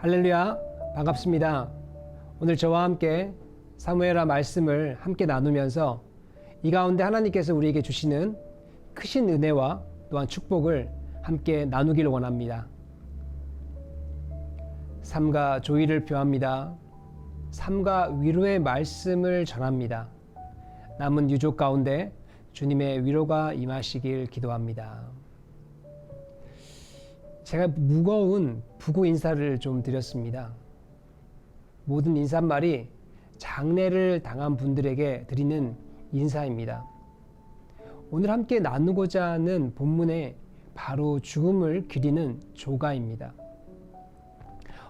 할렐루야, 반갑습니다. 오늘 저와 함께 사무엘하 말씀을 함께 나누면서 이 가운데 하나님께서 우리에게 주시는 크신 은혜와 또한 축복을 함께 나누기를 원합니다. 삶과 조의를 표합니다. 삶과 위로의 말씀을 전합니다. 남은 유족 가운데 주님의 위로가 임하시길 기도합니다. 제가 무거운 부고 인사를 좀 드렸습니다. 모든 인사말이 장례를 당한 분들에게 드리는 인사입니다. 오늘 함께 나누고자 하는 본문의 바로 죽음을 기리는 조가입니다.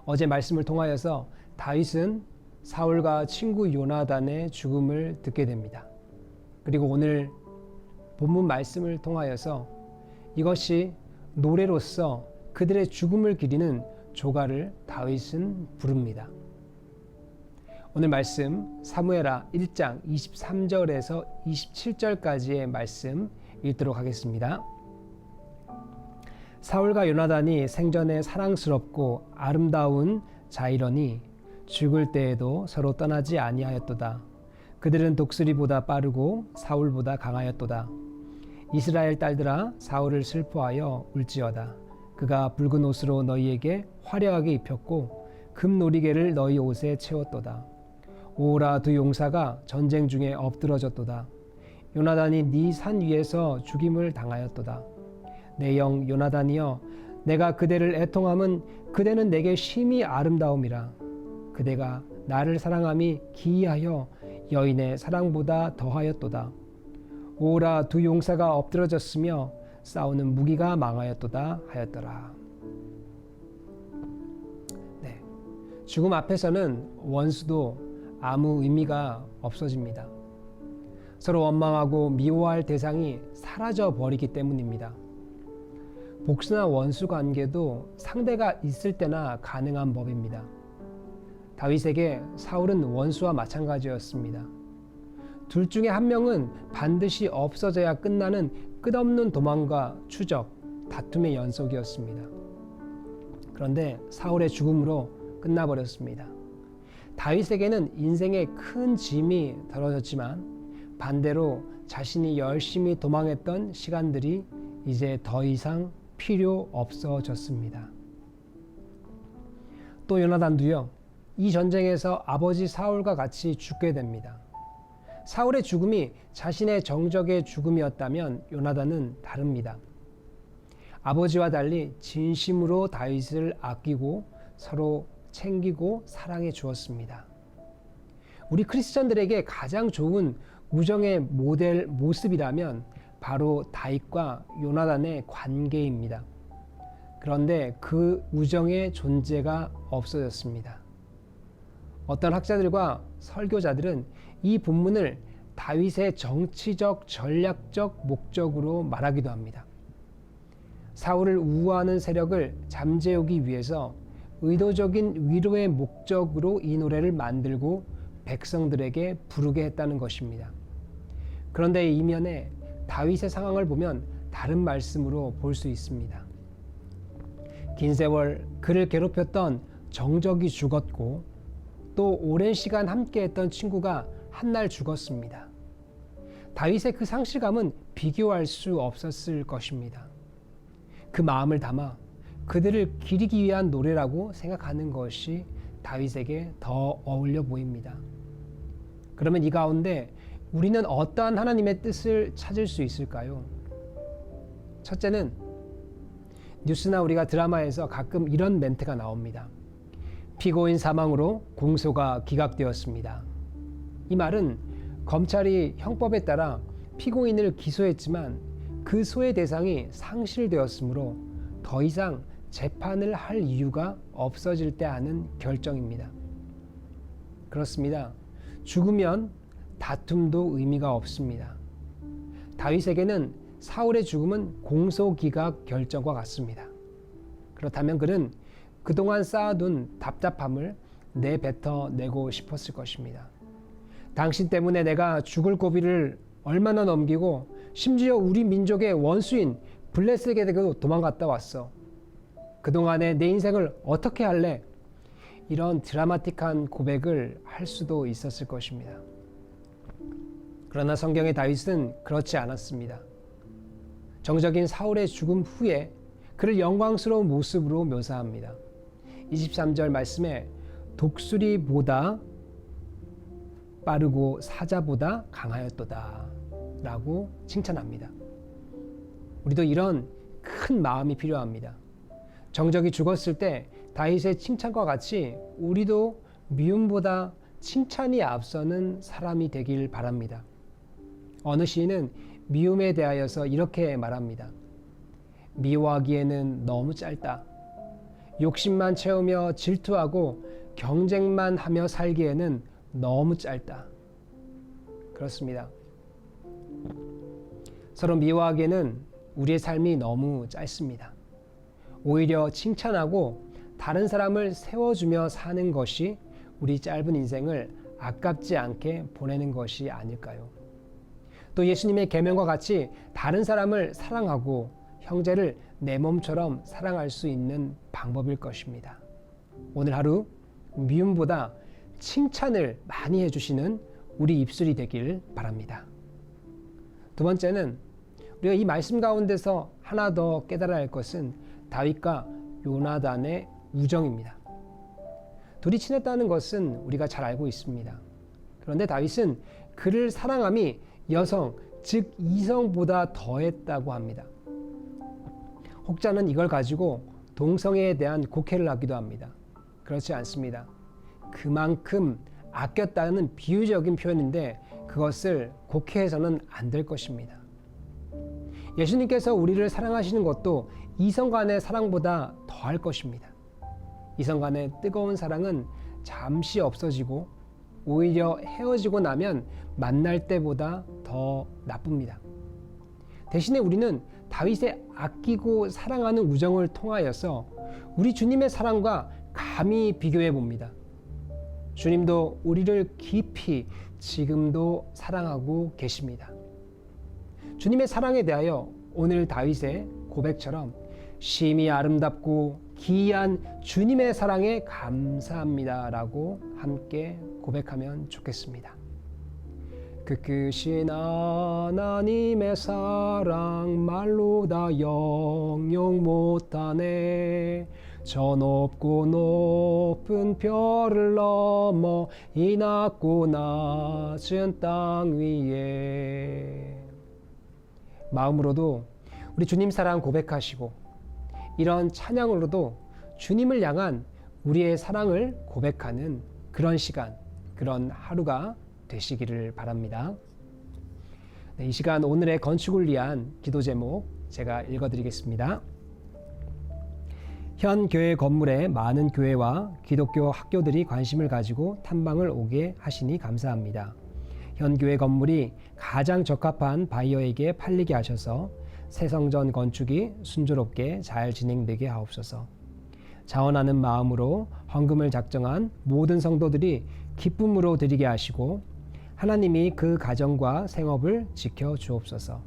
어제 말씀을 통하여서 다윗은 사울과 친구 요나단의 죽음을 듣게 됩니다. 그리고 오늘 본문 말씀을 통하여서 이것이 노래로서 그들의 죽음을 기리는 조가를 다윗은 부릅니다. 오늘 말씀 사무엘하 1장 23절에서 27절까지의 말씀 읽도록 하겠습니다. 사울과 요나단이 생전에 사랑스럽고 아름다운 자이러니 죽을 때에도 서로 떠나지 아니하였도다. 그들은 독수리보다 빠르고 사울보다 강하였도다. 이스라엘 딸들아, 사울을 슬퍼하여 울지어다. 그가 붉은 옷으로 너희에게 화려하게 입혔고 금놀이개를 너희 옷에 채웠도다. 오라 두 용사가 전쟁 중에 엎드러졌도다. 요나단이 네 산 위에서 죽임을 당하였도다. 내 영 요나단이여, 내가 그대를 애통함은 그대는 내게 심히 아름다움이라. 그대가 나를 사랑함이 기이하여 여인의 사랑보다 더하였도다. 오라 두 용사가 엎드러졌으며 싸우는 무기가 망하였도다 하였더라. 네, 죽음 앞에서는 원수도 아무 의미가 없어집니다. 서로 원망하고 미워할 대상이 사라져 버리기 때문입니다. 복수나 원수 관계도 상대가 있을 때나 가능한 법입니다. 다윗에게 사울은 원수와 마찬가지였습니다. 둘 중에 한 명은 반드시 없어져야 끝나는 끝없는 도망과 추적, 다툼의 연속이었습니다. 그런데 사울의 죽음으로 끝나버렸습니다. 다윗에게는 인생의 큰 짐이 덜어졌지만 반대로 자신이 열심히 도망했던 시간들이 이제 더 이상 필요 없어졌습니다. 또 요나단도요, 이 전쟁에서 아버지 사울과 같이 죽게 됩니다. 사울의 죽음이 자신의 정적의 죽음이었다면 요나단은 다릅니다. 아버지와 달리 진심으로 다윗을 아끼고 서로 챙기고 사랑해 주었습니다. 우리 크리스천들에게 가장 좋은 우정의 모델 모습이라면 바로 다윗과 요나단의 관계입니다. 그런데 그 우정의 존재가 없어졌습니다. 어떤 학자들과 설교자들은 이 본문을 다윗의 정치적 전략적 목적으로 말하기도 합니다. 사울을 우호하는 세력을 잠재우기 위해서 의도적인 위로의 목적으로 이 노래를 만들고 백성들에게 부르게 했다는 것입니다. 그런데 이면에 다윗의 상황을 보면 다른 말씀으로 볼 수 있습니다. 긴 세월 그를 괴롭혔던 정적이 죽었고 또 오랜 시간 함께했던 친구가 한날 죽었습니다. 다윗의 그 상실감은 비교할 수 없었을 것입니다. 그 마음을 담아 그들을 기리기 위한 노래라고 생각하는 것이 다윗에게 더 어울려 보입니다. 그러면 이 가운데 우리는 어떠한 하나님의 뜻을 찾을 수 있을까요? 첫째는 뉴스나 우리가 드라마에서 가끔 이런 멘트가 나옵니다. 피고인 사망으로 공소가 기각되었습니다. 이 말은 검찰이 형법에 따라 피고인을 기소했지만 그 소의 대상이 상실되었으므로 더 이상 재판을 할 이유가 없어질 때 하는 결정입니다. 그렇습니다. 죽으면 다툼도 의미가 없습니다. 다윗에게는 사울의 죽음은 공소기각 결정과 같습니다. 그렇다면 그는 그동안 쌓아둔 답답함을 내뱉어내고 싶었을 것입니다. 당신 때문에 내가 죽을 고비를 얼마나 넘기고 심지어 우리 민족의 원수인 블레셋에게도 도망갔다 왔어. 그동안에 내 인생을 어떻게 할래? 이런 드라마틱한 고백을 할 수도 있었을 것입니다. 그러나 성경의 다윗은 그렇지 않았습니다. 정적인 사울의 죽음 후에 그를 영광스러운 모습으로 묘사합니다. 23절 말씀에 독수리보다 빠르고 사자보다 강하였도다 라고 칭찬합니다. 우리도 이런 큰 마음이 필요합니다. 정적이 죽었을 때 다윗의 칭찬과 같이 우리도 미움보다 칭찬이 앞서는 사람이 되길 바랍니다. 어느 시인은 미움에 대하여서 이렇게 말합니다. 미워하기에는 너무 짧다. 욕심만 채우며 질투하고 경쟁만 하며 살기에는 너무 짧다. 그렇습니다. 서로 미워하기에는 우리의 삶이 너무 짧습니다. 오히려 칭찬하고 다른 사람을 세워주며 사는 것이 우리 짧은 인생을 아깝지 않게 보내는 것이 아닐까요? 또 예수님의 계명과 같이 다른 사람을 사랑하고 형제를 내 몸처럼 사랑할 수 있는 방법일 것입니다. 오늘 하루 미움보다 칭찬을 많이 해주시는 우리 입술이 되길 바랍니다. 두 번째는 우리가 이 말씀 가운데서 하나 더 깨달아야 할 것은 다윗과 요나단의 우정입니다. 둘이 친했다는 것은 우리가 잘 알고 있습니다. 그런데 다윗은 그를 사랑함이 여성, 즉 이성보다 더했다고 합니다. 혹자는 이걸 가지고 동성애에 대한 곡해를 하기도 합니다. 그렇지 않습니다. 그만큼 아꼈다는 비유적인 표현인데 그것을 곡해해서는 안 될 것입니다. 예수님께서 우리를 사랑하시는 것도 이성 간의 사랑보다 더할 것입니다. 이성 간의 뜨거운 사랑은 잠시 없어지고 오히려 헤어지고 나면 만날 때보다 더 나쁩니다. 대신에 우리는 다윗의 아끼고 사랑하는 우정을 통하여서 우리 주님의 사랑과 감히 비교해 봅니다. 주님도 우리를 깊이 지금도 사랑하고 계십니다. 주님의 사랑에 대하여 오늘 다윗의 고백처럼 심히 아름답고 기이한 주님의 사랑에 감사합니다 라고 함께 고백하면 좋겠습니다. 그 크신 하나님의 사랑 말로 다 영영 못하네. 저 높고 높은 별을 넘어 이 낮고 낮은 땅 위에. 마음으로도 우리 주님 사랑 고백하시고 이런 찬양으로도 주님을 향한 우리의 사랑을 고백하는 그런 시간, 그런 하루가 되시기를 바랍니다. 네, 이 시간 오늘의 건축을 위한 기도 제목 제가 읽어드리겠습니다. 현 교회 건물에 많은 교회와 기독교 학교들이 관심을 가지고 탐방을 오게 하시니 감사합니다. 현 교회 건물이 가장 적합한 바이어에게 팔리게 하셔서 새 성전 건축이 순조롭게 잘 진행되게 하옵소서. 자원하는 마음으로 헌금을 작정한 모든 성도들이 기쁨으로 드리게 하시고 하나님이 그 가정과 생업을 지켜 주옵소서.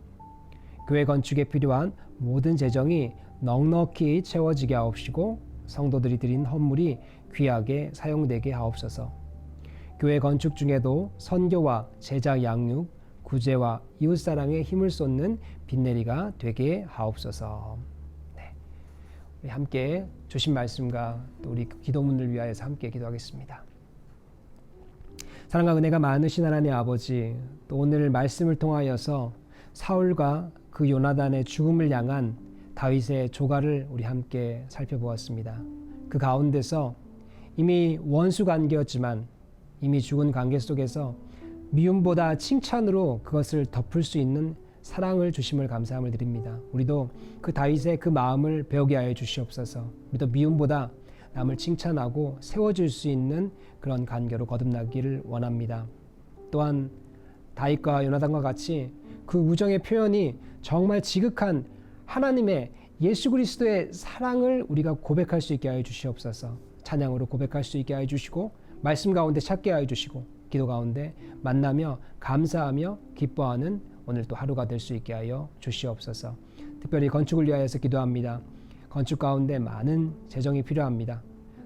교회 건축에 필요한 모든 재정이 넉넉히 채워지게 하옵시고 성도들이 드린 헌물이 귀하게 사용되게 하옵소서. 교회 건축 중에도 선교와 제자 양육, 구제와 이웃사랑에 힘을 쏟는 빈내리가 되게 하옵소서. 네, 우리 함께 주신 말씀과 또 우리 기도문을 위하여서 함께 기도하겠습니다. 사랑과 은혜가 많으신 하나님 아버지, 또 오늘 말씀을 통하여서 사울과 그 요나단의 죽음을 향한 다윗의 조가를 우리 함께 살펴보았습니다. 그 가운데서 이미 원수 관계였지만 이미 죽은 관계 속에서 미움보다 칭찬으로 그것을 덮을 수 있는 사랑을 주심을 감사함을 드립니다. 우리도 그 다윗의 그 마음을 배우게 하여 주시옵소서. 우리도 미움보다 남을 칭찬하고 세워줄 수 있는 그런 관계로 거듭나기를 원합니다. 또한 다윗과 요나단과 같이 그 우정의 표현이 정말 지극한 하나님의 예수 그리스도의 사랑을 우리가 고백할 수 있게 하여 주시옵소서. 찬양으로 고백할 수 있게 하여 주시고 말씀 가운데 찾게 하여 주시고 기도 가운데 만나며 감사하며 기뻐하는 오늘 또 하루가 될 수 있게 하여 주시옵소서. 특별히 건축을 위하여서 기도합니다. 건축 가운데 많은 재정이 필요합니다.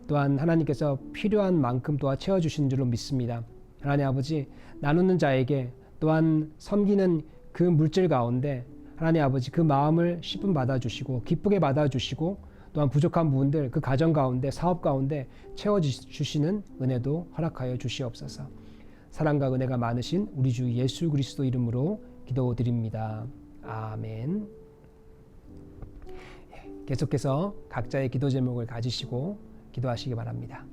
또한 하나님께서 필요한 만큼 또한 채워주시는 줄로 믿습니다. 하나님 아버지, 나누는 자에게 또한 섬기는 그 물질 가운데 하나님 아버지 그 마음을 십분 받아주시고 기쁘게 받아주시고 또한 부족한 부분들 그 가정 가운데 사업 가운데 채워주시는 은혜도 허락하여 주시옵소서. 사랑과 은혜가 많으신 우리 주 예수 그리스도 이름으로 기도드립니다. 아멘. 계속해서 각자의 기도 제목을 가지시고 기도하시기 바랍니다.